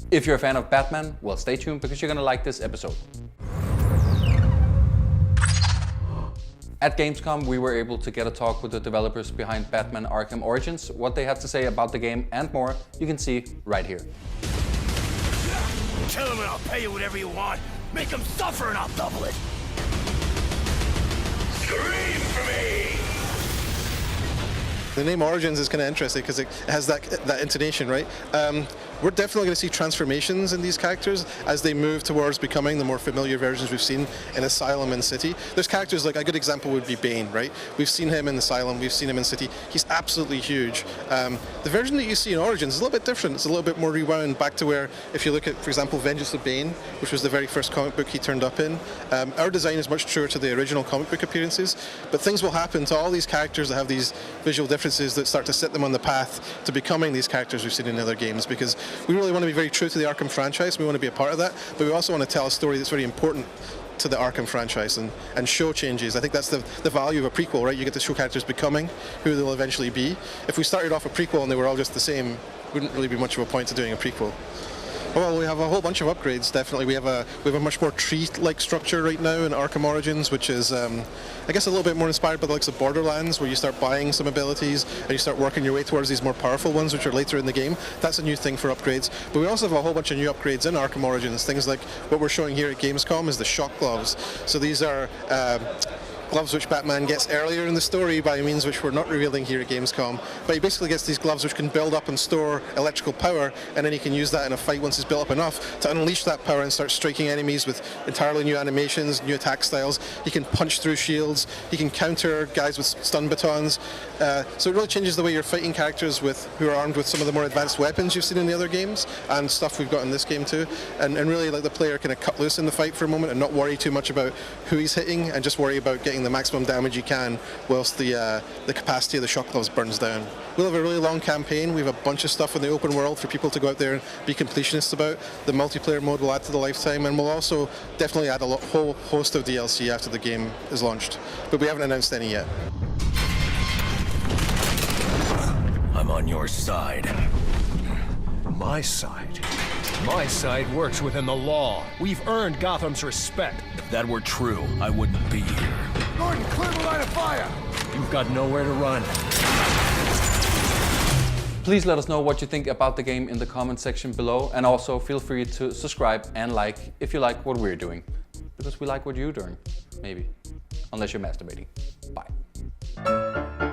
If you're a fan of Batman, well, stay tuned because you're gonna like this episode. At Gamescom, we were able to get a talk with the developers behind Batman Arkham Origins. What they had to say about the game and more, you can see right here. Kill him and I'll pay you whatever you want. Make him suffer and I'll double it. Scream for me! The name Origins is kind of interesting because it has that intonation, right? We're definitely going to see transformations in these characters as they move towards becoming the more familiar versions we've seen in Asylum and City. There's characters like, a good example would be Bane, right? We've seen him in Asylum, we've seen him in City. He's absolutely huge. The version that you see in Origins is a little bit different. It's a little bit more rewound back to where, if you look at, for example, Vengeance of Bane, which was the very first comic book he turned up in, our design is much truer to the original comic book appearances, but things will happen to all these characters that have these visual differences that start to set them on the path to becoming these characters we've seen in other games, because we really want to be very true to the Arkham franchise. We want to be a part of that, but we also want to tell a story that's very important to the Arkham franchise and show changes. I think that's the value of a prequel, right? You get to show characters becoming who they'll eventually be. If we started off a prequel and they were all just the same, wouldn't really be much of a point to doing a prequel. Well, we have a whole bunch of upgrades, definitely. We have a much more tree-like structure right now in Arkham Origins, which is, I guess, a little bit more inspired by the likes of Borderlands, where you start buying some abilities and you start working your way towards these more powerful ones, which are later in the game. That's a new thing for upgrades. But we also have a whole bunch of new upgrades in Arkham Origins. Things like what we're showing here at Gamescom is the shock gloves. So these are gloves which Batman gets earlier in the story by means which we're not revealing here at Gamescom, but he basically gets these gloves which can build up and store electrical power, and then he can use that in a fight once it's built up enough to unleash that power and start striking enemies with entirely new animations, new attack styles. He can punch through shields, he can counter guys with stun batons, so it really changes the way you're fighting characters who are armed with some of the more advanced weapons you've seen in the other games, and stuff we've got in this game too, and really let the player kind of cut loose in the fight for a moment and not worry too much about who he's hitting, and just worry about getting the maximum damage he can whilst the capacity of the shock gloves burns down. We'll have a really long campaign. We have a bunch of stuff in the open world for people to go out there and be completionists about. The multiplayer mode will add to the lifetime, and we'll also definitely add a whole host of DLC after the game is launched. But we haven't announced any yet. I'm on your side. My side? My side works within the law. We've earned Gotham's respect. If that were true, I wouldn't be here. Gordon, clear the line of fire! You've got nowhere to run. Please let us know what you think about the game in the comment section below, and also feel free to subscribe and like if you like what we're doing. Because we like what you're doing, maybe. Unless you're masturbating. Bye.